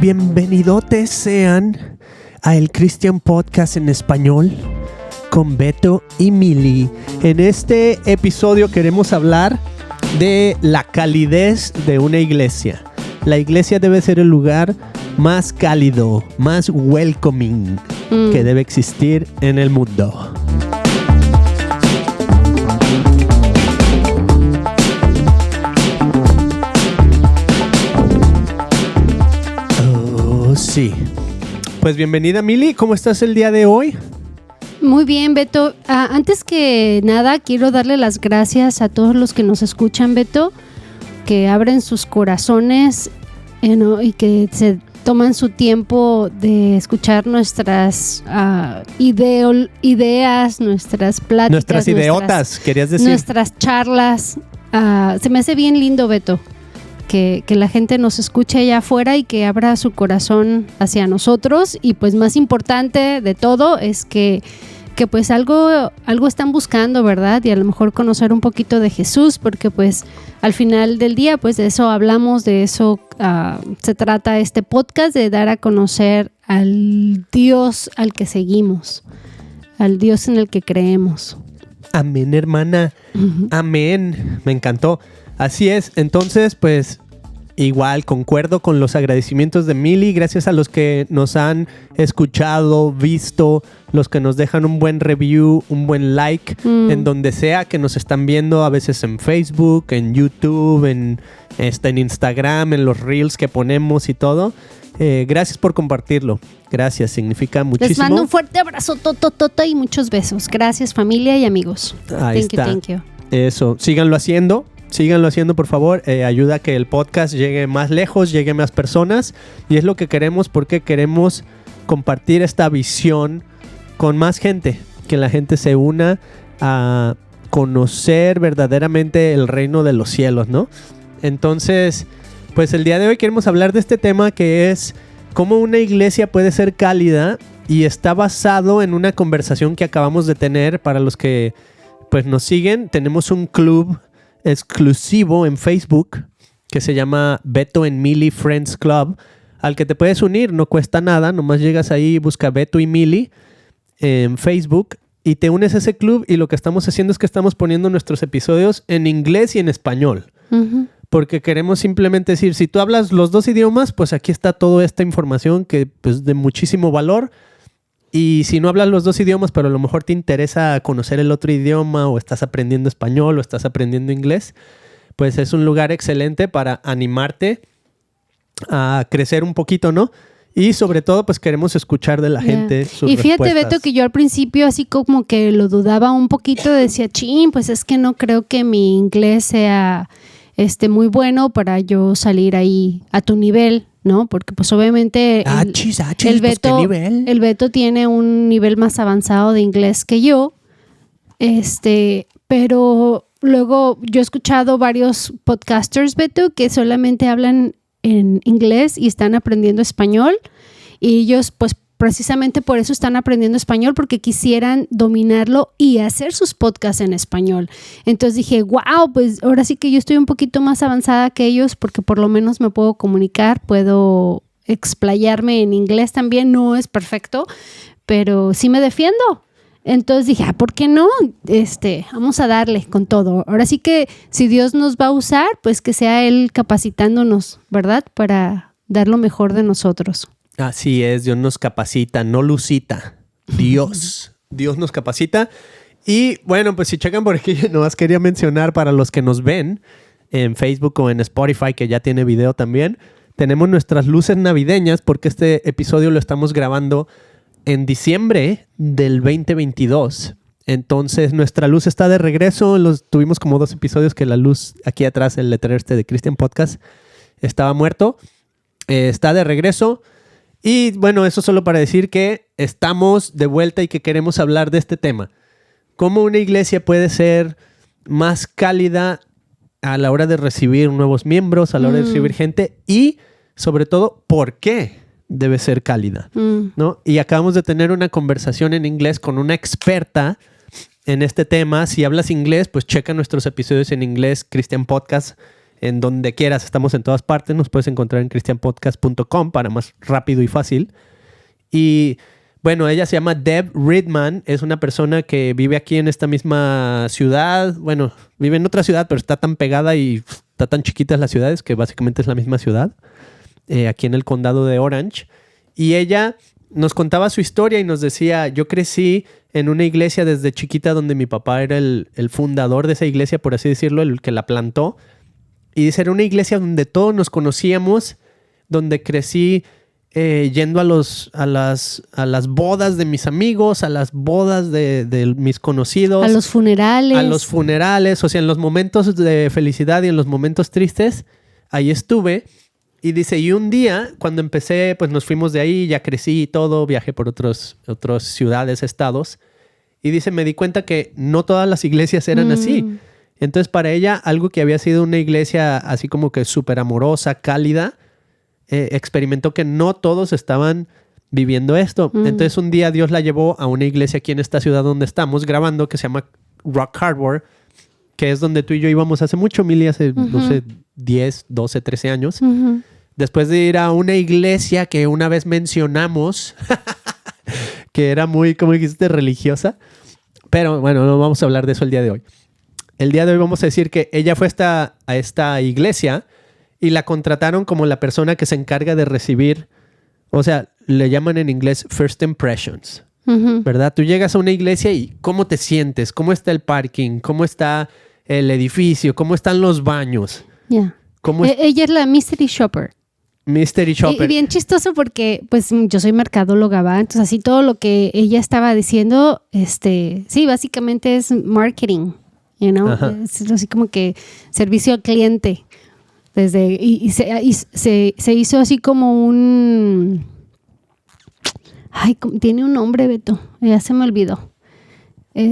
Bienvenidotes sean a el Christian Podcast en español con Beto y Mili. En este episodio queremos hablar de la calidez de una iglesia. La iglesia debe ser el lugar más cálido, más welcoming que debe existir en el mundo. Sí. Pues bienvenida, Mili. ¿Cómo estás el día de hoy? Muy bien, Beto. Antes que nada, quiero darle las gracias a todos los que nos escuchan, Beto, que abren sus corazones y que se toman su tiempo de escuchar nuestras ideas, nuestras pláticas. Nuestras ideotas, querías decir. Nuestras charlas. Se me hace bien lindo, Beto. Que la gente nos escuche allá afuera y que abra su corazón hacia nosotros. Y pues más importante de todo es que pues algo están buscando, ¿verdad? Y a lo mejor conocer un poquito de Jesús, porque pues al final del día pues de eso hablamos, de eso se trata este podcast, de dar a conocer al Dios al que seguimos, al Dios en el que creemos. Amén, hermana. Uh-huh. Amén. Me encantó. Así es, entonces pues igual concuerdo con los agradecimientos de Mili, gracias a los que nos han escuchado, visto, los que nos dejan un buen review, un buen like, en donde sea que nos están viendo, a veces en Facebook, en YouTube, en Instagram, en los reels que ponemos y todo. Gracias por compartirlo, gracias, significa muchísimo. Les mando un fuerte abrazo, y muchos besos. Gracias, familia y amigos. Ahí está. Thank you. Eso, síganlo haciendo, por favor. Ayuda a que el podcast llegue más lejos, llegue a más personas. Y es lo que queremos, porque queremos compartir esta visión con más gente. Que la gente se una a conocer verdaderamente el reino de los cielos, ¿no? Entonces, pues el día de hoy queremos hablar de este tema, que es cómo una iglesia puede ser cálida. Y está basado en una conversación que acabamos de tener. Para los que pues nos siguen, tenemos un club exclusivo en Facebook que se llama Beto and Mili Friends Club, al que te puedes unir, no cuesta nada, nomás llegas ahí, busca Beto y Mili en Facebook y te unes a ese club. Y lo que estamos haciendo es que estamos poniendo nuestros episodios en inglés y en español, porque queremos simplemente decir, si tú hablas los dos idiomas, pues aquí está toda esta información que pues de muchísimo valor. Y si no hablas los dos idiomas, pero a lo mejor te interesa conocer el otro idioma, o estás aprendiendo español o estás aprendiendo inglés, pues es un lugar excelente para animarte a crecer un poquito, ¿no? Y sobre todo, pues queremos escuchar de la gente sus respuestas. Y fíjate, Beto, que yo al principio así como que lo dudaba un poquito, decía, pues es que no creo que mi inglés sea muy bueno para yo salir ahí a tu nivel, ¿no? Porque pues obviamente el Beto, pues, el Beto tiene un nivel más avanzado de inglés que yo, pero luego yo he escuchado varios podcasters, Beto, que solamente hablan en inglés y están aprendiendo español, y ellos pues precisamente por eso están aprendiendo español, porque quisieran dominarlo y hacer sus podcasts en español. Entonces dije, wow, pues ahora sí que yo estoy un poquito más avanzada que ellos, porque por lo menos me puedo comunicar, puedo explayarme en inglés también. No es perfecto, pero sí me defiendo. Entonces dije, ¿por qué no? Vamos a darle con todo. Ahora sí que si Dios nos va a usar, pues que sea Él capacitándonos, ¿verdad? Para dar lo mejor de nosotros. Así es, Dios nos capacita, no Lucita. Dios nos capacita. Y bueno, pues si checan por aquí, nomás quería mencionar para los que nos ven en Facebook o en Spotify, que ya tiene video también, tenemos nuestras luces navideñas, porque este episodio lo estamos grabando en diciembre del 2022. Entonces nuestra luz está de regreso. Tuvimos como 2 episodios que la luz aquí atrás, el letrero de Christian Podcast, estaba muerto. Está de regreso. Y bueno, eso solo para decir que estamos de vuelta y que queremos hablar de este tema. Cómo una iglesia puede ser más cálida a la hora de recibir nuevos miembros, a la hora de recibir gente, y sobre todo, ¿por qué debe ser cálida? ¿No? Y acabamos de tener una conversación en inglés con una experta en este tema. Si hablas inglés, pues checa nuestros episodios en inglés, Christian Podcast, en donde quieras. Estamos en todas partes. Nos puedes encontrar en christianpodcast.com para más rápido y fácil. Y bueno, ella se llama Deb Ridman. Es una persona que vive aquí en esta misma ciudad. Bueno, vive en otra ciudad, pero está tan pegada y está tan chiquita las ciudades que básicamente es la misma ciudad. Aquí en el condado de Orange. Y ella nos contaba su historia y nos decía, yo crecí en una iglesia desde chiquita donde mi papá era el fundador de esa iglesia, por así decirlo, el que la plantó. Y dice, era una iglesia donde todos nos conocíamos, donde crecí yendo a las bodas de mis amigos, a las bodas de mis conocidos. A los funerales. A los funerales, o sea, en los momentos de felicidad y en los momentos tristes, ahí estuve. Y dice, y un día, cuando empecé, pues nos fuimos de ahí, ya crecí y todo, viajé por otras ciudades, estados. Y dice, me di cuenta que no todas las iglesias eran así. Entonces, para ella, algo que había sido una iglesia así como que súper amorosa, cálida, experimentó que no todos estaban viviendo esto. Entonces, un día Dios la llevó a una iglesia aquí en esta ciudad donde estamos grabando, que se llama Rock Harbor, que es donde tú y yo íbamos hace mucho, Mili, hace, no sé, 10, 12, 13 años. Después de ir a una iglesia que una vez mencionamos, que era muy, como dijiste, religiosa. Pero bueno, no vamos a hablar de eso el día de hoy. El día de hoy vamos a decir que ella fue a esta iglesia y la contrataron como la persona que se encarga de recibir, o sea, le llaman en inglés First Impressions, ¿verdad? Tú llegas a una iglesia y ¿cómo te sientes? ¿Cómo está el parking? ¿Cómo está el edificio? ¿Cómo están los baños? Yeah. Ella es la Mystery Shopper. Mystery Shopper. Y bien chistoso porque pues yo soy mercadóloga, ¿va? Entonces así todo lo que ella estaba diciendo, sí, básicamente es marketing, you know? Es así como que servicio al cliente. Se hizo así como un... Ay, tiene un nombre, Beto. Ya se me olvidó.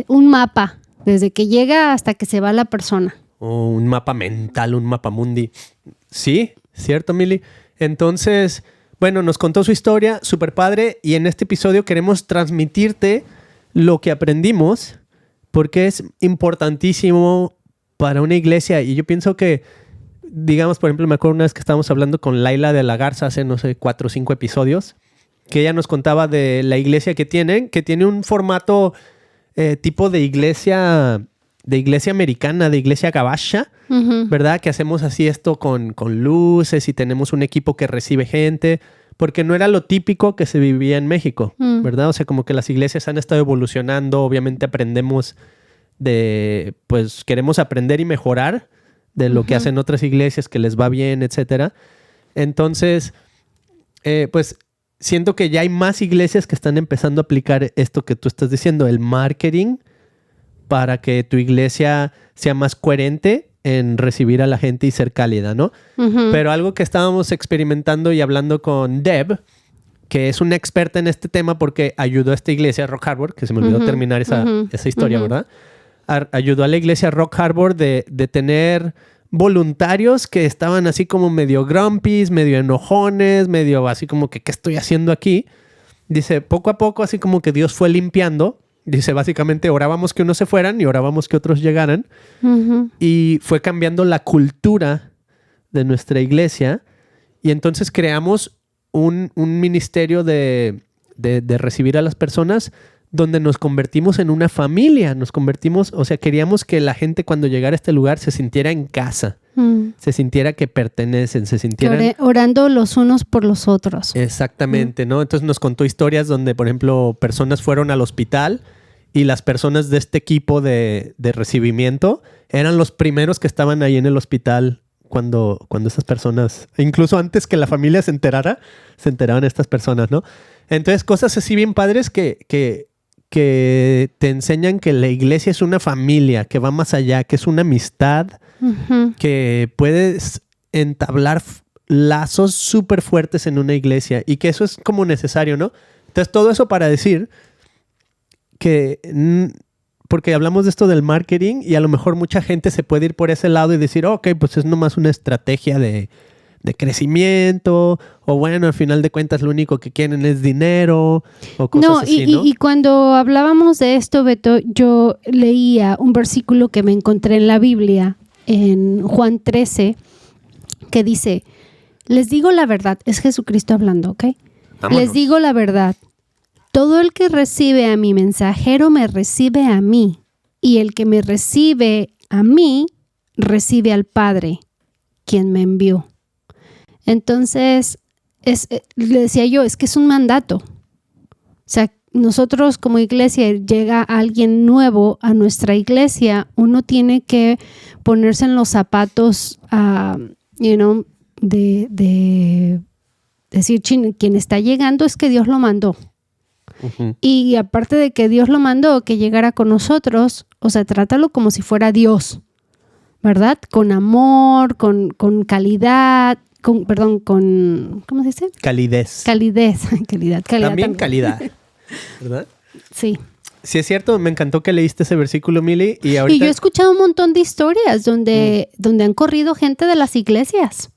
Un mapa, desde que llega hasta que se va la persona. Un mapa mental, un mapa mundi. Sí, cierto, Mili. Entonces, bueno, nos contó su historia, súper padre, y en este episodio queremos transmitirte lo que aprendimos, porque es importantísimo para una iglesia. Y yo pienso que, digamos, por ejemplo, me acuerdo una vez que estábamos hablando con Laila de la Garza hace, no sé, 4 o 5 episodios, que ella nos contaba de la iglesia que tiene un formato tipo de iglesia americana, de iglesia gabacha, ¿verdad? Que hacemos así esto con luces y tenemos un equipo que recibe gente, porque no era lo típico que se vivía en México, ¿verdad? O sea, como que las iglesias han estado evolucionando, obviamente aprendemos pues queremos aprender y mejorar de lo que hacen otras iglesias, que les va bien, etcétera. Entonces, pues siento que ya hay más iglesias que están empezando a aplicar esto que tú estás diciendo, el marketing, para que tu iglesia sea más coherente en recibir a la gente y ser cálida, ¿no? Pero algo que estábamos experimentando y hablando con Deb, que es una experta en este tema porque ayudó a esta iglesia, Rock Harbor, que se me olvidó terminar esa historia, ¿verdad? Ayudó a la iglesia Rock Harbor de tener voluntarios que estaban así como medio grumpies, medio enojones, medio así como que ¿qué estoy haciendo aquí? Dice, poco a poco así como que Dios fue limpiando. Dice, básicamente orábamos que unos se fueran y orábamos que otros llegaran. Y fue cambiando la cultura de nuestra iglesia. Y entonces creamos un ministerio de recibir a las personas donde nos convertimos en una familia. Nos convertimos, o sea, queríamos que la gente cuando llegara a este lugar se sintiera en casa. Se sintiera que pertenecen, se sintieran... Orando los unos por los otros. Exactamente, ¿no? Entonces nos contó historias donde, por ejemplo, personas fueron al hospital y las personas de este equipo de recibimiento eran los primeros que estaban ahí en el hospital cuando esas personas, incluso antes que la familia se enteraban estas personas, ¿no? Entonces, cosas así bien padres que te enseñan que la iglesia es una familia, que va más allá, que es una amistad, que puedes entablar lazos súper fuertes en una iglesia y que eso es como necesario, ¿no? Entonces, todo eso para decir que... Porque hablamos de esto del marketing y a lo mejor mucha gente se puede ir por ese lado y decir, ok, pues es nomás una estrategia de crecimiento, o bueno, al final de cuentas lo único que quieren es dinero, o cosas así, ¿no? Y cuando hablábamos de esto, Beto, yo leía un versículo que me encontré en la Biblia, en Juan 13, que dice, les digo la verdad, es Jesucristo hablando, ¿ok? Vámonos. Les digo la verdad, todo el que recibe a mi mensajero me recibe a mí, y el que me recibe a mí, recibe al Padre, quien me envió. Entonces, le decía yo, es que es un mandato. O sea, nosotros como iglesia, llega alguien nuevo a nuestra iglesia, uno tiene que ponerse en los zapatos, de decir, quien está llegando es que Dios lo mandó. Ujú. Y aparte de que Dios lo mandó, que llegara con nosotros, o sea, trátalo como si fuera Dios, ¿verdad? Con amor, con calidad, ¿cómo se dice? Calidez. Calidad También calidad, ¿verdad? Sí. Sí, es cierto, me encantó que leíste ese versículo, Mili, y Y ahorita... yo he escuchado un montón de historias donde han corrido gente de las iglesias.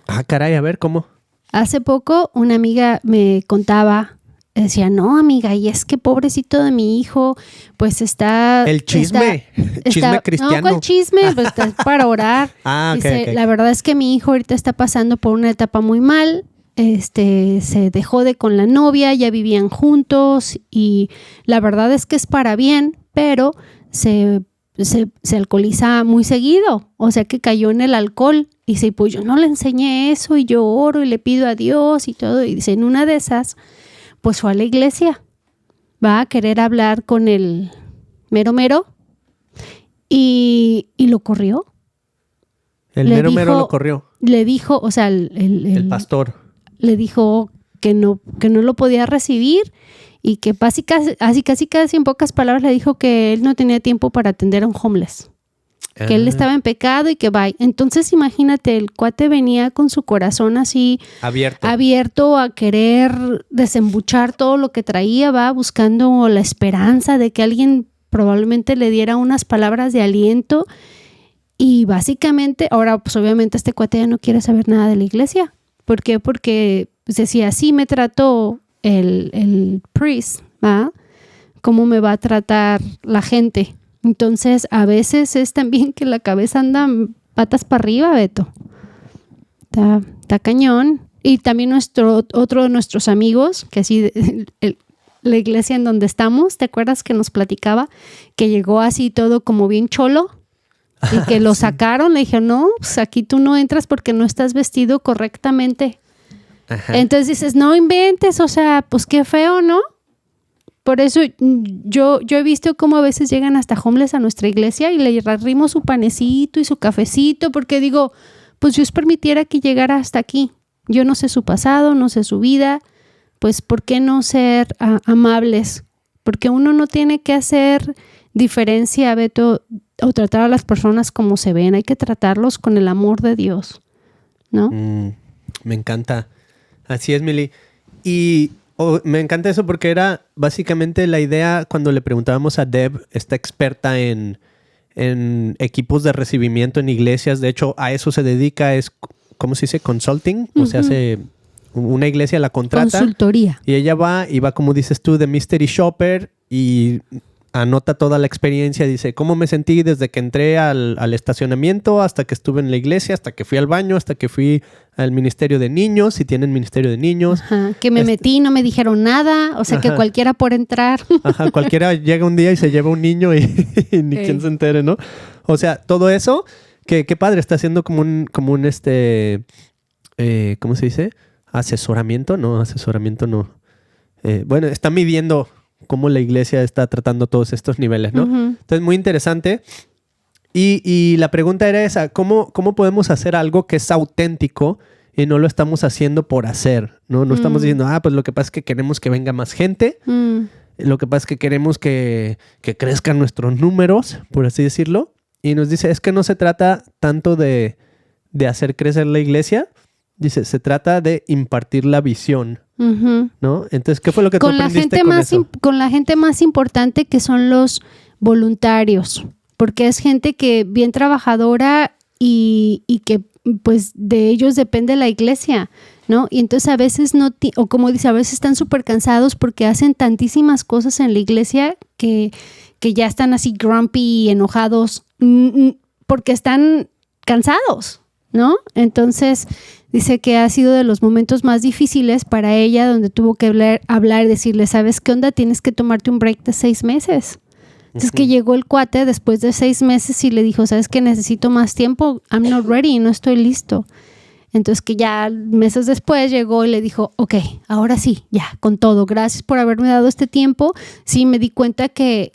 Ah, caray, a ver, ¿cómo? Hace poco una amiga me contaba, decía, no, amiga, y es que pobrecito de mi hijo, pues está... El chisme, chisme cristiano. No, ¿cuál chisme? Pues está para orar. Ah, ok, Dice, ok. la verdad es que mi hijo ahorita está pasando por una etapa muy mal. Se dejó con la novia, ya vivían juntos y la verdad es que es para bien, pero se alcoholiza muy seguido, o sea que cayó en el alcohol. Y dice, pues yo no le enseñé eso y yo oro y le pido a Dios y todo. Y dice, en una de esas, pues fue a la iglesia, va a querer hablar con el mero y lo corrió. El Le mero dijo- lo corrió, Le dijo, o sea, el pastor. le dijo que no lo podía recibir y que casi en pocas palabras le dijo que él no tenía tiempo para atender a un homeless, que él estaba en pecado y que bye. Entonces imagínate, el cuate venía con su corazón así abierto a querer desembuchar todo lo que traía, va buscando la esperanza de que alguien probablemente le diera unas palabras de aliento. Y básicamente, ahora pues obviamente este cuate ya no quiere saber nada de la iglesia. ¿Por qué? Porque pues, decía, así me trató el priest, ¿va? ¿Cómo me va a tratar la gente? Entonces, a veces es también que la cabeza anda patas para arriba, Beto. Está cañón. Y también otro de nuestros amigos, que así, la iglesia en donde estamos, ¿te acuerdas que nos platicaba? Que llegó así todo como bien cholo. Y que lo sacaron, le dijeron, no, pues aquí tú no entras porque no estás vestido correctamente. Ajá. Entonces dices, no inventes, o sea, pues qué feo, ¿no? Por eso yo he visto cómo a veces llegan hasta homeless a nuestra iglesia y le arrimo su panecito y su cafecito, porque digo, pues Dios permitiera que llegara hasta aquí. Yo no sé su pasado, no sé su vida, pues ¿por qué no ser amables? Porque uno no tiene que hacer diferencia, Beto, o tratar a las personas como se ven. Hay que tratarlos con el amor de Dios, ¿no? Me encanta. Así es, Mili. Y me encanta eso porque era básicamente la idea cuando le preguntábamos a Deb, esta experta en equipos de recibimiento en iglesias. De hecho, a eso se dedica, es, ¿cómo se dice? Consulting. O sea, una iglesia la contrata. Consultoría. Y ella va, como dices tú, de mystery shopper y anota toda la experiencia. Dice, ¿cómo me sentí desde que entré al estacionamiento hasta que estuve en la iglesia, hasta que fui al baño, hasta que fui al ministerio de niños, si tienen ministerio de niños? Ajá, que me metí, no me dijeron nada, o sea, que cualquiera por entrar. Ajá, cualquiera llega un día y se lleva un niño y ni quien se entere, ¿no? O sea, todo eso, qué padre, está haciendo como un ¿cómo se dice? Asesoramiento no. Bueno, está midiendo cómo la iglesia está tratando todos estos niveles, ¿no? Uh-huh. Entonces, muy interesante. Y la pregunta era esa, ¿cómo podemos hacer algo que es auténtico y no lo estamos haciendo por hacer, ¿no? No estamos diciendo, pues lo que pasa es que queremos que venga más gente, lo que pasa es que queremos que crezcan nuestros números, por así decirlo. Y nos dice, es que no se trata tanto de hacer crecer la iglesia, dice, se trata de impartir la visión, ¿no? Entonces, ¿qué fue lo que tú aprendiste con eso? Con la gente más importante, que son los voluntarios, porque es gente que bien trabajadora y que pues de ellos depende la iglesia, ¿no? Y entonces a veces o como dice, a veces están súper cansados porque hacen tantísimas cosas en la iglesia que ya están así grumpy y enojados porque están cansados. ¿no? Entonces dice que ha sido de los momentos más difíciles para ella, donde tuvo que hablar y decirle, ¿sabes qué onda? Tienes que tomarte un break de 6 meses. Entonces que llegó el cuate después de 6 meses y le dijo, ¿sabes qué? Necesito más tiempo. I'm not ready, no estoy listo. Entonces que ya meses después llegó y le dijo, ok, ahora sí, ya, con todo. Gracias por haberme dado este tiempo. Sí, me di cuenta que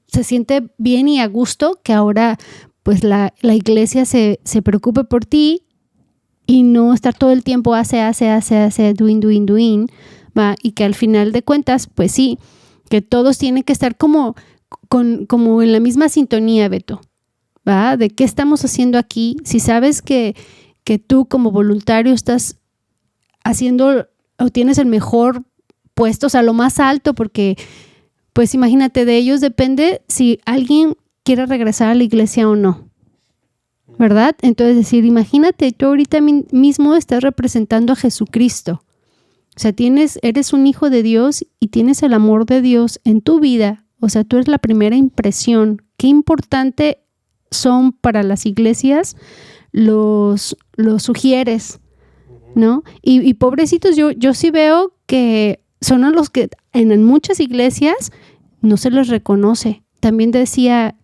se siente bien y a gusto, que ahora pues la iglesia se preocupe por ti y no estar todo el tiempo hace, doing, ¿va? Y que al final de cuentas, pues sí, que todos tienen que estar como en la misma sintonía, Beto, ¿va? De qué estamos haciendo aquí. Si sabes que tú como voluntario estás haciendo o tienes el mejor puesto, o sea, lo más alto, porque pues imagínate, de ellos depende si alguien quiere regresar a la iglesia o no, ¿verdad? Entonces decir, imagínate, tú ahorita mismo estás representando a Jesucristo. O sea, eres un hijo de Dios y tienes el amor de Dios en tu vida. O sea, tú eres la primera impresión. Qué importante son para las iglesias los sugieres, ¿no? Y pobrecitos, yo sí veo que son a los que en muchas iglesias no se les reconoce. También decía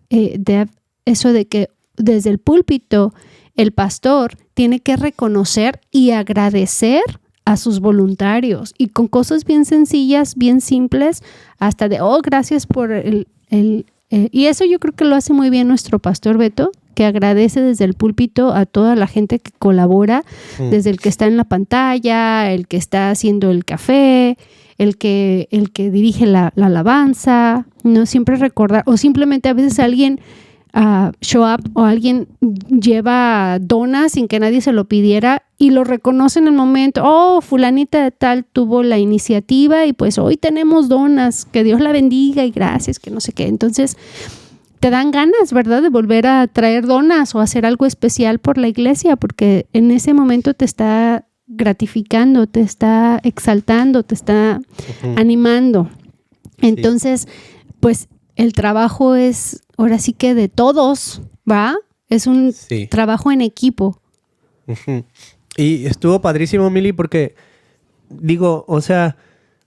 eso de que desde el púlpito el pastor tiene que reconocer y agradecer a sus voluntarios, y con cosas bien sencillas, bien simples, hasta de, gracias por y eso yo creo que lo hace muy bien nuestro pastor Beto, que agradece desde el púlpito a toda la gente que colabora, desde el que está en la pantalla, el que está haciendo el café, el que dirige la alabanza, ¿no? Siempre recordar, o simplemente a veces alguien show up o alguien lleva donas sin que nadie se lo pidiera y lo reconoce en el momento, fulanita de tal tuvo la iniciativa y pues hoy tenemos donas, que Dios la bendiga y gracias, que no sé qué. Entonces te dan ganas, ¿verdad?, de volver a traer donas o hacer algo especial por la iglesia, porque en ese momento te está gratificando, te está exaltando, te está animando. Entonces, pues el trabajo es ahora sí que de todos, ¿va? Es un trabajo en equipo. Y estuvo padrísimo, Mili, porque digo, o sea,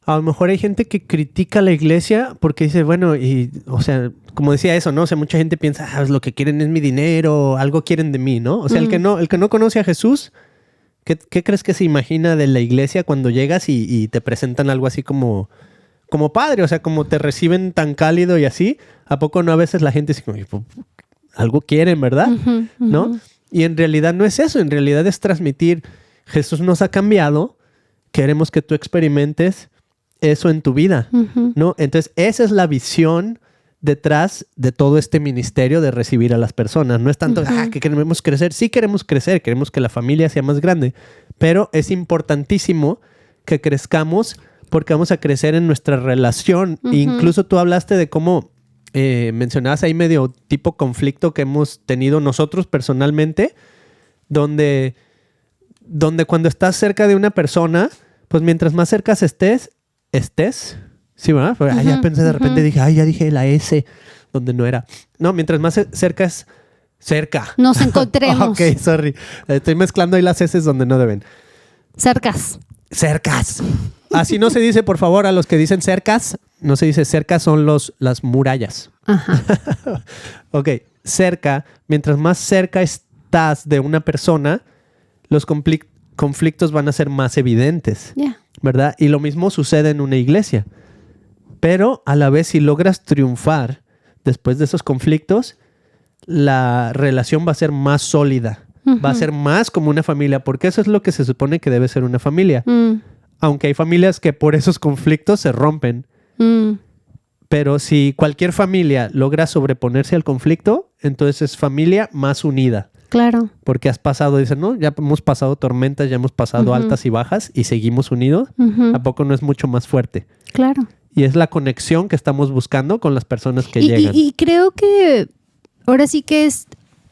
a lo mejor hay gente que critica a la iglesia porque dice, bueno, y, o sea, como decía eso, ¿no? O sea, mucha gente piensa, lo que quieren es mi dinero, algo quieren de mí, ¿no? O sea, el que no conoce a Jesús, ¿qué crees que se imagina de la iglesia cuando llegas y te presentan algo así como padre? O sea, como te reciben tan cálido y así, ¿a poco no a veces la gente dice, algo quieren, ¿verdad? ¿No? Y en realidad no es eso, en realidad es transmitir, Jesús nos ha cambiado, queremos que tú experimentes eso en tu vida, ¿no? Entonces, esa es la visión detrás de todo este ministerio de recibir a las personas. No es tanto que queremos crecer. Sí queremos crecer, queremos que la familia sea más grande, pero es importantísimo que crezcamos porque vamos a crecer en nuestra relación. Incluso tú hablaste de cómo mencionabas ahí medio tipo conflicto que hemos tenido nosotros personalmente, donde cuando estás cerca de una persona, pues mientras más cerca estés, sí, ¿verdad? Pero, ya pensé de repente, dije, ya dije la S, donde no era. No, mientras más cerca es cerca. Nos encontremos. Ok, sorry. Estoy mezclando ahí las S donde no deben. Cercas. Así no se dice, por favor, a los que dicen cercas, no se dice cercas, son las murallas. Ok, cerca, mientras más cerca estás de una persona, los conflictos van a ser más evidentes, ¿verdad? Y lo mismo sucede en una iglesia. Pero a la vez, si logras triunfar después de esos conflictos, la relación va a ser más sólida. Va a ser más como una familia, porque eso es lo que se supone que debe ser una familia. Aunque hay familias que por esos conflictos se rompen. Pero si cualquier familia logra sobreponerse al conflicto, entonces es familia más unida. Claro. Porque has pasado, dicen, ¿no? Ya hemos pasado tormentas, ya hemos pasado altas y bajas y seguimos unidos. ¿A poco no es mucho más fuerte? Claro. Y es la conexión que estamos buscando con las personas que llegan. Y creo que ahora sí que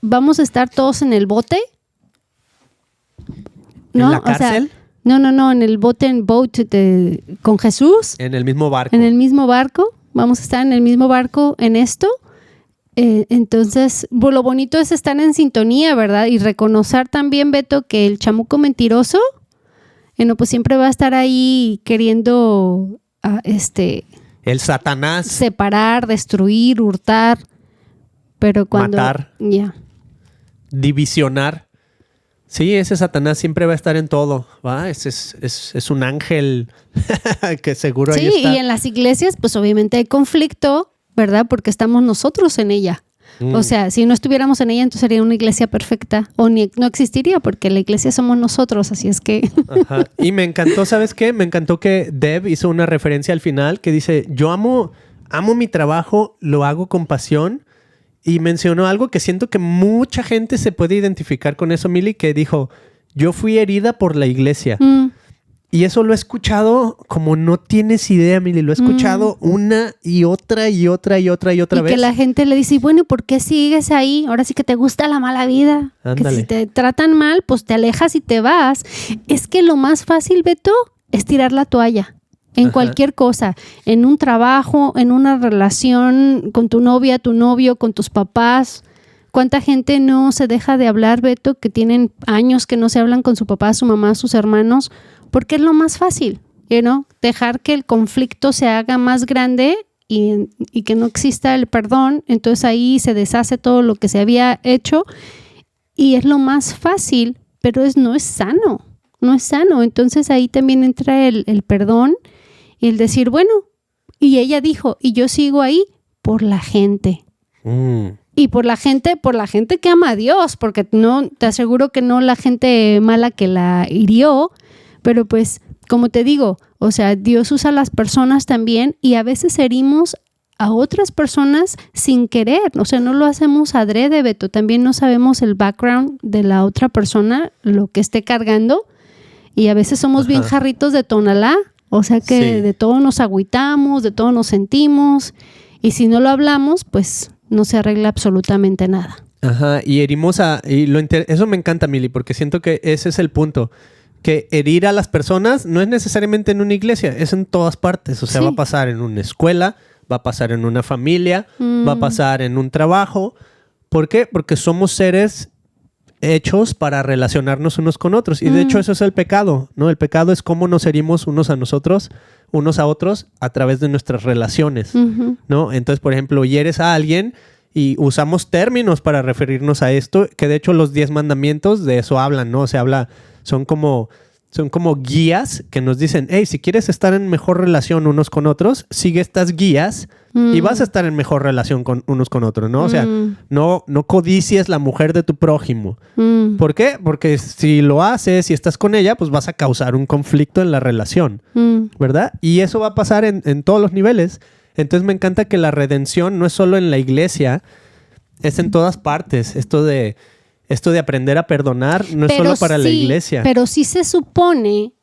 vamos a estar todos en el bote, ¿no? ¿En la cárcel? O sea, no, en el boat con Jesús. En el mismo barco. En el mismo barco. Vamos a estar en el mismo barco en esto. Entonces, lo bonito es estar en sintonía, ¿verdad? Y reconocer también, Beto, que el chamuco mentiroso, pues siempre va a estar ahí queriendo, el Satanás. Separar, destruir, hurtar, pero cuando... Matar. Ya. Divisionar. Sí, ese Satanás siempre va a estar en todo, ¿va? Es un ángel que seguro ahí está. Sí, y en las iglesias, pues obviamente hay conflicto, ¿verdad? Porque estamos nosotros en ella. O sea, si no estuviéramos en ella, entonces sería una iglesia perfecta o no existiría, porque la iglesia somos nosotros, así es que... Ajá. Y me encantó, ¿sabes qué? Me encantó que Deb hizo una referencia al final que dice, yo amo mi trabajo, lo hago con pasión. Y mencionó algo que siento que mucha gente se puede identificar con eso, Mili, que dijo, yo fui herida por la iglesia. Y eso lo he escuchado como no tienes idea, Mili. Lo he escuchado una y otra y otra y otra y otra vez. Y que la gente le dice, bueno, ¿por qué sigues ahí? Ahora sí que te gusta la mala vida. Ándale. Que si te tratan mal, pues te alejas y te vas. Es que lo más fácil, Beto, es tirar la toalla. En cualquier cosa, en un trabajo, en una relación con tu novia, tu novio, con tus papás. ¿Cuánta gente no se deja de hablar, Beto, que tienen años que no se hablan con su papá, su mamá, sus hermanos? Porque es lo más fácil, ¿no? Dejar que el conflicto se haga más grande y que no exista el perdón. Entonces ahí se deshace todo lo que se había hecho y es lo más fácil, pero no es sano. No es sano. Entonces ahí también entra el perdón. Y el decir, bueno, y ella dijo, y yo sigo ahí por la gente. Y por la gente que ama a Dios, porque no, te aseguro que no la gente mala que la hirió, pero pues, como te digo, o sea, Dios usa a las personas también y a veces herimos a otras personas sin querer, o sea, no lo hacemos adrede, Beto, también no sabemos el background de la otra persona, lo que esté cargando, y a veces somos bien jarritos de Tonalá. O sea que de todo nos agüitamos, de todo nos sentimos y si no lo hablamos, pues no se arregla absolutamente nada. Ajá, y herimos eso me encanta, Mili, porque siento que ese es el punto. Que herir a las personas no es necesariamente en una iglesia, es en todas partes. O sea, va a pasar en una escuela, va a pasar en una familia, va a pasar en un trabajo. ¿Por qué? Porque somos seres hechos para relacionarnos unos con otros. Y de hecho eso es el pecado, ¿no? El pecado es cómo nos herimos unos a otros a través de nuestras relaciones, ¿no? Entonces, por ejemplo, hieres a alguien y usamos términos para referirnos a esto, que de hecho los 10 mandamientos de eso hablan, ¿no? Son como guías que nos dicen, hey, si quieres estar en mejor relación unos con otros, sigue estas guías y vas a estar en mejor relación con unos con otros, ¿no? O sea, no codicies la mujer de tu prójimo. ¿Por qué? Porque si lo haces y estás con ella, pues vas a causar un conflicto en la relación, ¿verdad? Y eso va a pasar en todos los niveles. Entonces me encanta que la redención no es solo en la iglesia, es en todas partes. Esto de aprender a perdonar no es solo para la iglesia. Pero sí se supone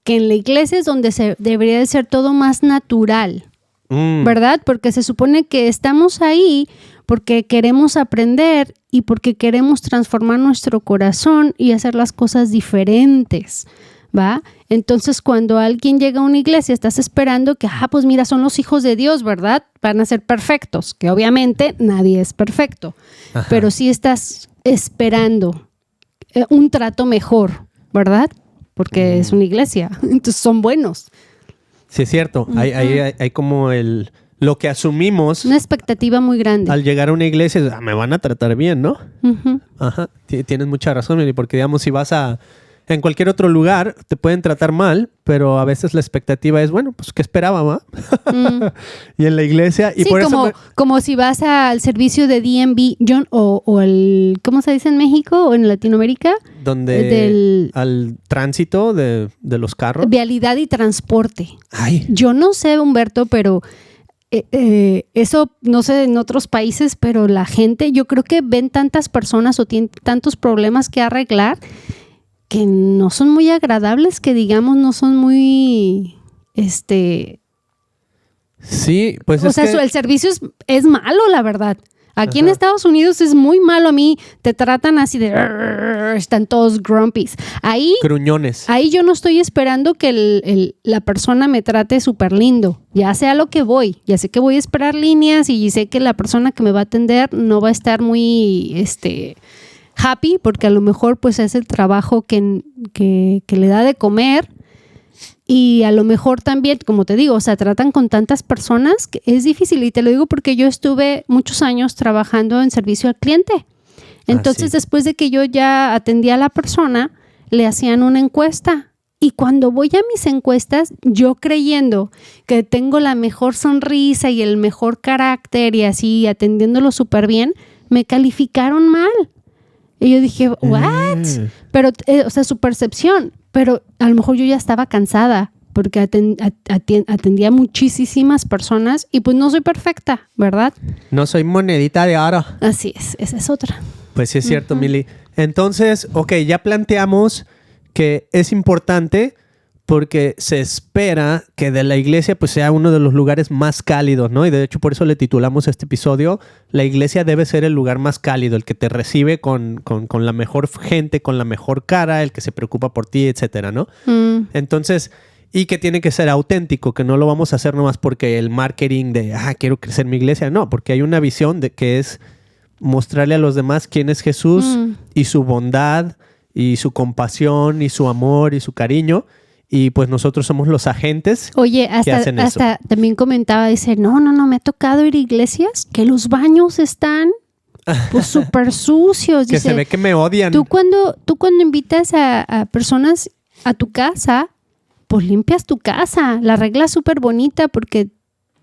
que en la iglesia es donde debería de ser todo más natural, ¿verdad? Porque se supone que estamos ahí porque queremos aprender y porque queremos transformar nuestro corazón y hacer las cosas diferentes, ¿va? Entonces, cuando alguien llega a una iglesia, estás esperando que, pues mira, son los hijos de Dios, ¿verdad? Van a ser perfectos, que obviamente nadie es perfecto, pero sí estás esperando un trato mejor, ¿verdad? Porque es una iglesia, entonces son buenos. Sí, es cierto. Hay como lo que asumimos. Una expectativa muy grande. Al llegar a una iglesia, me van a tratar bien, ¿no? Ajá. Tienes mucha razón, Meli, porque digamos, si vas en cualquier otro lugar, te pueden tratar mal, pero a veces la expectativa es, bueno, pues, ¿qué esperaba, ma? Y en la iglesia... Y sí, por como si vas al servicio de DMV, o el... ¿Cómo se dice en México o en Latinoamérica? Donde... al tránsito de los carros. Vialidad y transporte. Ay. Yo no sé, Humberto, pero... eso no sé en otros países, pero la gente, yo creo que ven tantas personas o tienen tantos problemas que arreglar que no son muy agradables, que digamos no son muy Sí, pues o sea, el servicio es malo, la verdad. Aquí en Estados Unidos es muy malo. A mí te tratan así de... Están todos grumpies. Ahí... Gruñones. Ahí yo no estoy esperando que la persona me trate súper lindo. Ya sé a lo que voy. Ya sé que voy a esperar líneas y sé que la persona que me va a atender no va a estar muy... happy, porque a lo mejor pues es el trabajo que le da de comer. Y a lo mejor también, como te digo, o sea, tratan con tantas personas que es difícil. Y te lo digo porque yo estuve muchos años trabajando en servicio al cliente. Entonces, después de que yo ya atendía a la persona, le hacían una encuesta. Y cuando voy a mis encuestas, yo creyendo que tengo la mejor sonrisa y el mejor carácter y así atendiéndolo súper bien, me calificaron mal. Y yo dije, ¿what? Pero, o sea, su percepción. Pero a lo mejor yo ya estaba cansada porque atendía muchísimas personas y pues no soy perfecta, ¿verdad? No soy monedita de oro. Así es, esa es otra. Pues sí es cierto, Mili. Entonces, ya planteamos que es importante porque se espera que de la iglesia pues sea uno de los lugares más cálidos, ¿no? Y de hecho por eso le titulamos este episodio, la iglesia debe ser el lugar más cálido, el que te recibe con la mejor gente, con la mejor cara, el que se preocupa por ti, etcétera, ¿no? Entonces, y que tiene que ser auténtico, que no lo vamos a hacer nomás porque el marketing de, quiero crecer mi iglesia, no, porque hay una visión de que es mostrarle a los demás quién es Jesús y su bondad y su compasión y su amor y su cariño. Y pues nosotros somos los agentes. Oye, hasta también comentaba, dice, no, me ha tocado ir a iglesias que los baños están pues súper sucios. Que dice, se ve que me odian. Tú cuando invitas a personas a tu casa, pues limpias tu casa. La regla es súper bonita porque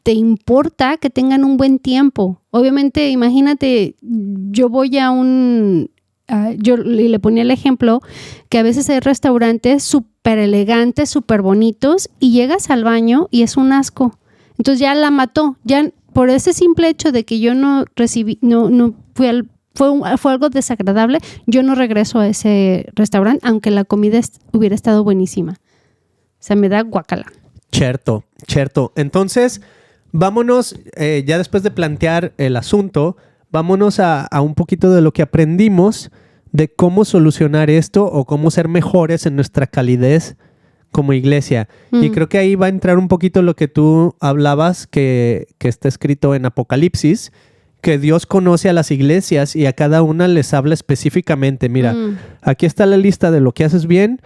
te importa que tengan un buen tiempo. Obviamente, imagínate, yo voy a yo le ponía el ejemplo que a veces hay restaurantes súper elegantes, súper bonitos y llegas al baño y es un asco. Entonces ya la mató. Ya por ese simple hecho de que yo no recibí, fue algo desagradable, yo no regreso a ese restaurante aunque la comida hubiera estado buenísima. O sea, me da guacala. Cierto. Entonces, vámonos, ya después de plantear el asunto, vámonos a un poquito de lo que aprendimos de cómo solucionar esto o cómo ser mejores en nuestra calidez como iglesia. Y creo que ahí va a entrar un poquito lo que tú hablabas, que está escrito en Apocalipsis, que Dios conoce a las iglesias y a cada una les habla específicamente. Mira, aquí está la lista de lo que haces bien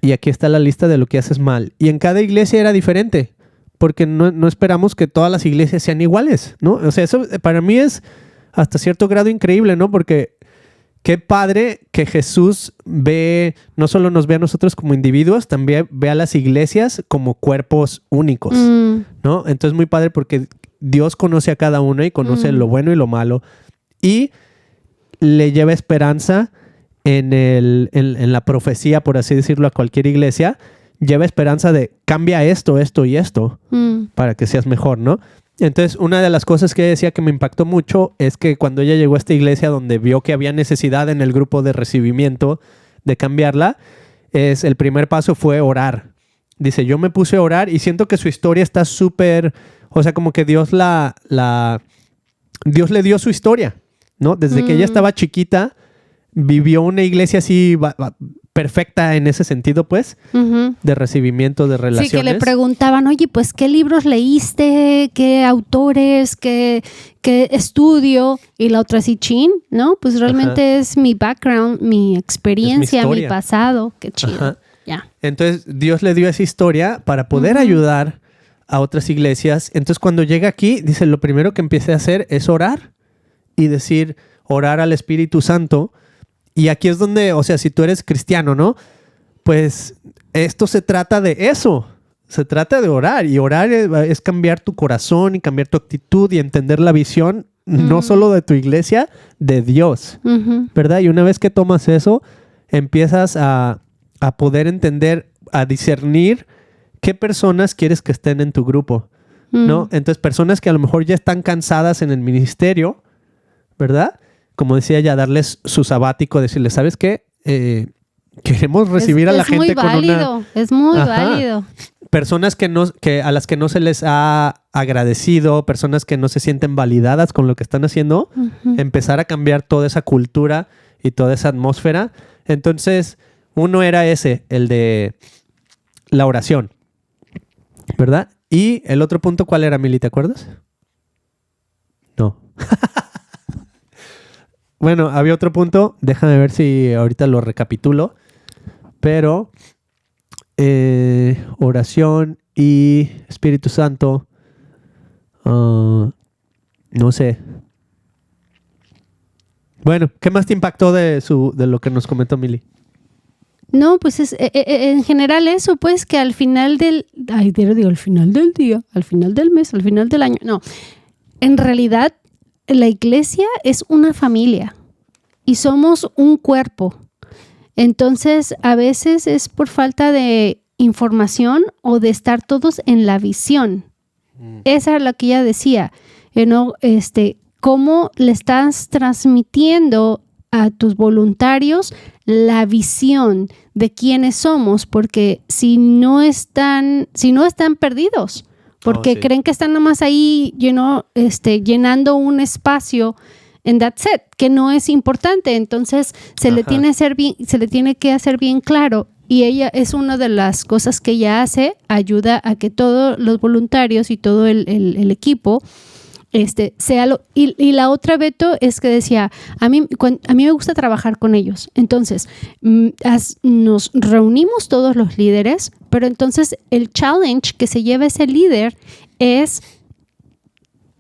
y aquí está la lista de lo que haces mal. Y en cada iglesia era diferente, porque no esperamos que todas las iglesias sean iguales, ¿no? O sea, eso para mí es hasta cierto grado increíble, ¿no? Porque qué padre que Jesús no solo nos ve a nosotros como individuos, también ve a las iglesias como cuerpos únicos, ¿no? Entonces muy padre porque Dios conoce a cada uno y conoce lo bueno y lo malo y le lleva esperanza en la profecía, por así decirlo, a cualquier iglesia. Lleva esperanza de cambia esto y esto para que seas mejor, ¿no? Entonces, una de las cosas que decía que me impactó mucho es que cuando ella llegó a esta iglesia donde vio que había necesidad en el grupo de recibimiento de cambiarla, el primer paso fue orar. Dice, yo me puse a orar y siento que su historia está súper, o sea, como que Dios Dios le dio su historia, ¿no? Desde que ella estaba chiquita, vivió una iglesia así perfecta en ese sentido, pues, de recibimiento, de relaciones. Sí, que le preguntaban, oye, pues, ¿qué libros leíste? ¿Qué autores? ¿Qué estudio? Y la otra así, chin, ¿no? Pues realmente es mi background, mi experiencia, mi pasado. Qué chido. Ya. Entonces, Dios le dio esa historia para poder ayudar a otras iglesias. Entonces, cuando llega aquí, dice, lo primero que empiece a hacer es orar y decir, orar al Espíritu Santo. Y aquí es donde, o sea, si tú eres cristiano, ¿no? Pues esto se trata de eso. Se trata de orar. Y orar es cambiar tu corazón y cambiar tu actitud y entender la visión, no solo de tu iglesia, de Dios. ¿Verdad? Y una vez que tomas eso, empiezas a poder entender, a discernir qué personas quieres que estén en tu grupo, ¿no? Entonces, personas que a lo mejor ya están cansadas en el ministerio, ¿verdad? Como decía ella, darles su sabático, decirles, ¿sabes qué? Queremos recibir a la gente con una... Es muy válido. personas a las que no se les ha agradecido, personas que no se sienten validadas con lo que están haciendo, empezar a cambiar toda esa cultura y toda esa atmósfera. Entonces, uno era ese, el de la oración, ¿verdad? Y el otro punto, ¿cuál era, Mili? ¿Te acuerdas? No. Bueno, había otro punto. Déjame ver si ahorita lo recapitulo. Pero oración y Espíritu Santo. No sé. Bueno, ¿qué más te impactó de lo que nos comentó Mili? No, pues en general eso, pues que al final al final del día, al final del mes, al final del año, no. En realidad, la iglesia es una familia y somos un cuerpo. Entonces, a veces es por falta de información o de estar todos en la visión. Esa es la que ella decía, cómo le estás transmitiendo a tus voluntarios la visión de quiénes somos, porque si no están perdidos, porque creen que están nomás ahí llenando un espacio en that's it, que no es importante. Entonces se le tiene que hacer bien claro, y ella es una de las cosas que ella hace, ayuda a que todos los voluntarios y todo el equipo y la otra, Beto, es que decía, a mí me gusta trabajar con ellos. Entonces, nos reunimos todos los líderes, pero entonces el challenge que se lleva ese líder es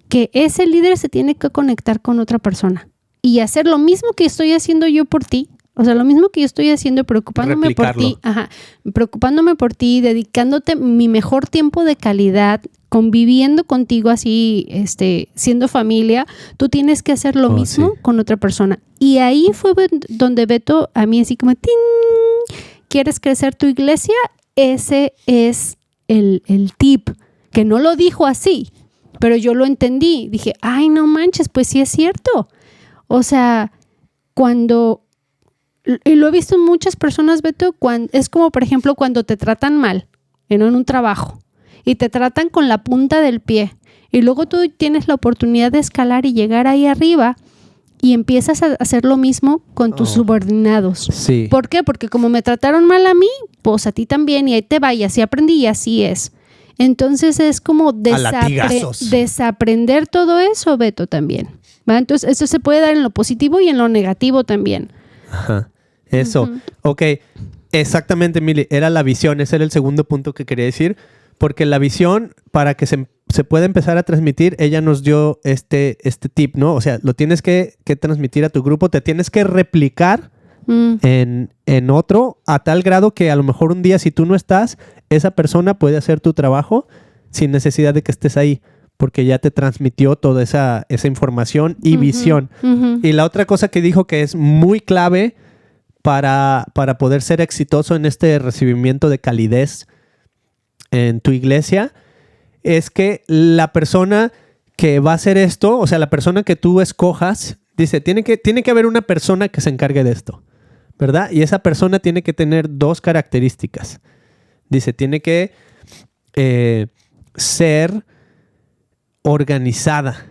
que ese líder se tiene que conectar con otra persona y hacer lo mismo que estoy haciendo yo por ti. O sea, lo mismo que yo estoy haciendo, preocupándome por ti, dedicándote mi mejor tiempo de calidad, conviviendo contigo así, siendo familia, tú tienes que hacer lo mismo con otra persona. Y ahí fue donde Beto, a mí así como, ¡ting! ¿Quieres crecer tu iglesia? Ese es el tip, que no lo dijo así, pero yo lo entendí. Dije, ay, no manches, pues sí es cierto. O sea, y lo he visto en muchas personas, Beto, es como, por ejemplo, cuando te tratan mal en un trabajo y te tratan con la punta del pie y luego tú tienes la oportunidad de escalar y llegar ahí arriba y empiezas a hacer lo mismo con tus subordinados. Sí. ¿Por qué? Porque como me trataron mal a mí, pues a ti también, y ahí te va, y así aprendí y así es. Entonces es como desaprender todo eso, Beto, también, ¿va? Entonces eso se puede dar en lo positivo y en lo negativo también. Ajá. Eso. Ok. Exactamente, Mili. Era la visión. Ese era el segundo punto que quería decir. Porque la visión, para que se pueda empezar a transmitir, ella nos dio este tip, ¿no? O sea, lo tienes que transmitir a tu grupo. Te tienes que replicar en otro a tal grado que a lo mejor un día, si tú no estás, esa persona puede hacer tu trabajo sin necesidad de que estés ahí, porque ya te transmitió toda esa información y visión. Y la otra cosa que dijo que es muy clave para poder ser exitoso en este recibimiento de calidez en tu iglesia, es que la persona que va a hacer esto, o sea, la persona que tú escojas, dice, tiene que haber una persona que se encargue de esto, ¿verdad? Y esa persona tiene que tener dos características. Dice, tiene que ser organizada,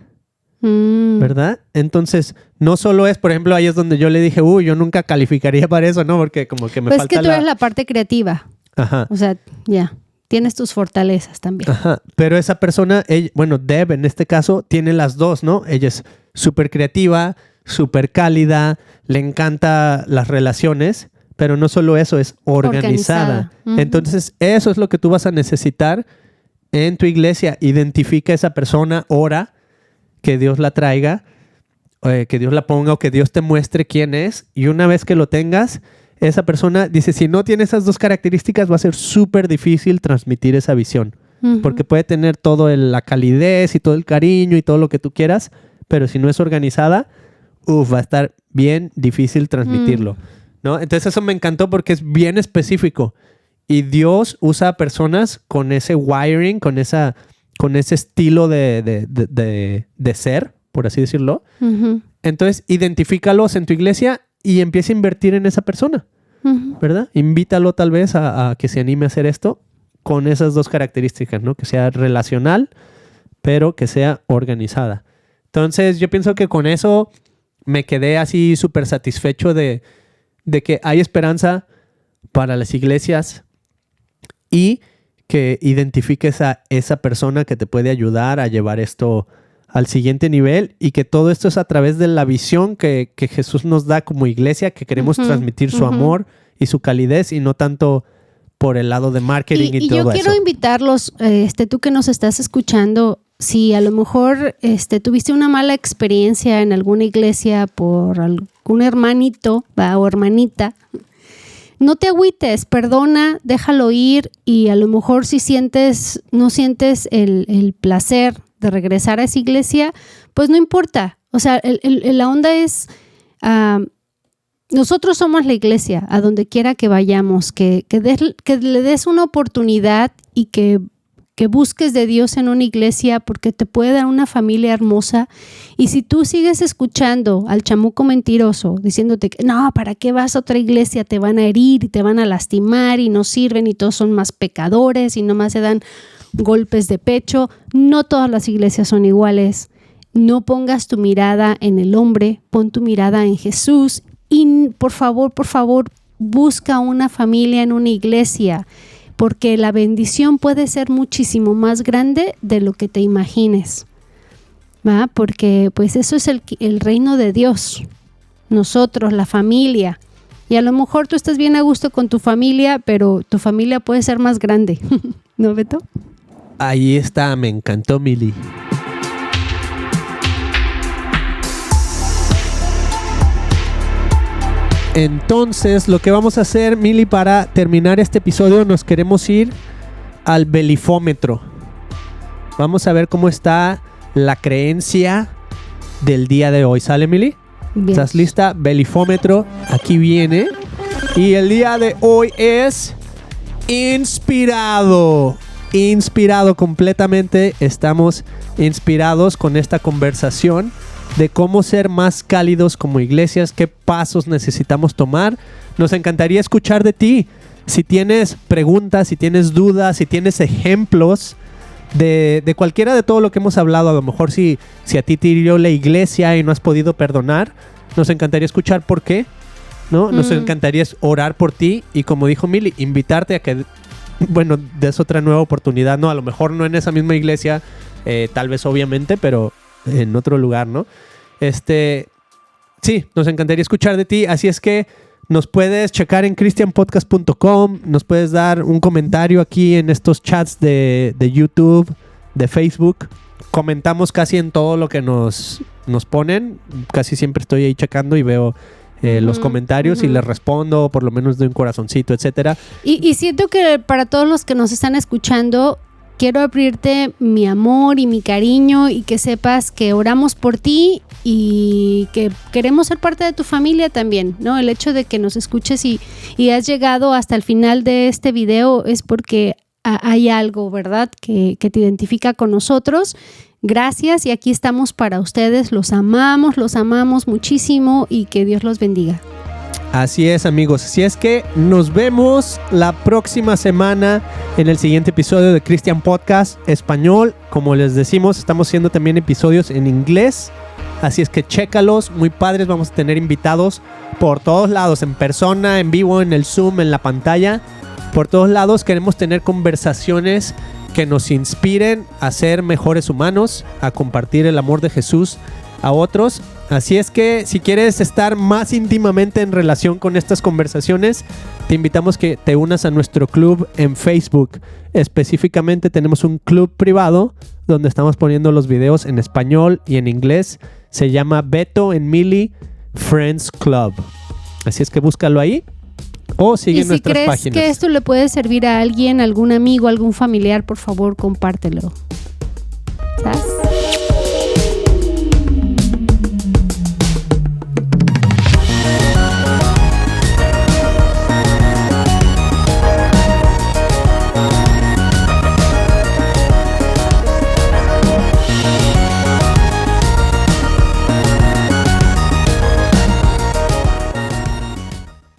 ¿verdad? Entonces, no solo es, por ejemplo, ahí es donde yo le dije, yo nunca calificaría para eso, ¿no? Porque como que me falta que tú eres la parte creativa. Ajá. O sea, ya, tienes tus fortalezas también. Ajá. Pero esa persona, Deb en este caso, tiene las dos, ¿no? Ella es súper creativa, súper cálida, le encanta las relaciones, pero no solo eso, es organizada. Entonces, eso es lo que tú vas a necesitar en tu iglesia. Identifica a esa persona, ora que Dios la traiga, que Dios la ponga o que Dios te muestre quién es. Y una vez que lo tengas, esa persona dice, si no tiene esas dos características, va a ser súper difícil transmitir esa visión. Porque puede tener toda la calidez y todo el cariño y todo lo que tú quieras, pero si no es organizada, va a estar bien difícil transmitirlo, ¿no? Entonces eso me encantó porque es bien específico. Y Dios usa a personas con ese wiring, con ese estilo de ser, por así decirlo. Entonces, identifícalos en tu iglesia y empieza a invertir en esa persona, ¿verdad? Invítalo tal vez a que se anime a hacer esto con esas dos características, ¿no? Que sea relacional, pero que sea organizada. Entonces, yo pienso que con eso me quedé así súper satisfecho de que hay esperanza para las iglesias y que identifiques a esa persona que te puede ayudar a llevar esto al siguiente nivel, y que todo esto es a través de la visión que Jesús nos da como iglesia, que queremos transmitir su amor y su calidez, y no tanto por el lado de marketing y todo eso. Y yo quiero invitarlos, tú que nos estás escuchando, si a lo mejor tuviste una mala experiencia en alguna iglesia por algún hermanito o hermanita, no te agüites, perdona, déjalo ir, y a lo mejor si no sientes el placer de regresar a esa iglesia, pues no importa. O sea, la onda es, nosotros somos la iglesia, a donde quiera que vayamos, que le des una oportunidad y que busques de Dios en una iglesia, porque te puede dar una familia hermosa. Y si tú sigues escuchando al chamuco mentiroso diciéndote que no, ¿para qué vas a otra iglesia? Te van a herir y te van a lastimar y no sirven y todos son más pecadores y nomás se dan golpes de pecho. No todas las iglesias son iguales. No pongas tu mirada en el hombre, pon tu mirada en Jesús, y por favor, busca una familia en una iglesia, porque la bendición puede ser muchísimo más grande de lo que te imagines, ¿va? Porque pues eso es el reino de Dios, nosotros, la familia. Y a lo mejor tú estás bien a gusto con tu familia, pero tu familia puede ser más grande. ¿No, Beto? Ahí está, me encantó, Mili. Entonces, lo que vamos a hacer, Mili, para terminar este episodio, nos queremos ir al belifómetro. Vamos a ver cómo está la creencia del día de hoy. ¿Sale, Mili? Bien. ¿Estás lista? Belifómetro, aquí viene. Y el día de hoy es inspirado. Inspirado completamente. Estamos inspirados con esta conversación de cómo ser más cálidos como iglesias, qué pasos necesitamos tomar. Nos encantaría escuchar de ti. Si tienes preguntas, si tienes dudas, si tienes ejemplos de cualquiera de todo lo que hemos hablado, a lo mejor si a ti te hirió la iglesia y no has podido perdonar, nos encantaría escuchar por qué, ¿no? Nos encantaría orar por ti y, como dijo Mili, invitarte a que, bueno, des otra nueva oportunidad, ¿no? A lo mejor no en esa misma iglesia, tal vez obviamente, pero en otro lugar, ¿no? Sí, nos encantaría escuchar de ti, así es que nos puedes checar en christianpodcast.com, nos puedes dar un comentario aquí en estos chats de YouTube, de Facebook. Comentamos casi en todo lo que nos ponen, casi siempre estoy ahí checando y veo los comentarios y les respondo, por lo menos de un corazoncito, etcétera. Y siento que para todos los que nos están escuchando, quiero abrirte mi amor y mi cariño, y que sepas que oramos por ti y que queremos ser parte de tu familia también, ¿no? El hecho de que nos escuches y has llegado hasta el final de este video es porque hay algo, ¿verdad?, que te identifica con nosotros. Gracias, y aquí estamos para ustedes. Los amamos muchísimo, y que Dios los bendiga. Así es, amigos. Así es que nos vemos la próxima semana en el siguiente episodio de Christian Podcast Español. Como les decimos, estamos haciendo también episodios en inglés. Así es que chécalos, muy padres. Vamos a tener invitados por todos lados, en persona, en vivo, en el Zoom, en la pantalla. Por todos lados queremos tener conversaciones que nos inspiren a ser mejores humanos, a compartir el amor de Jesús a otros. Así es que si quieres estar más íntimamente en relación con estas conversaciones, te invitamos que te unas a nuestro club en Facebook. Específicamente tenemos un club privado donde estamos poniendo los videos en español y en inglés. Se llama Beto and Mili Friends Club. Así es que búscalo ahí o sigue nuestras páginas. Y si crees que esto le puede servir a alguien, algún amigo, algún familiar, por favor, compártelo. ¿Sabes?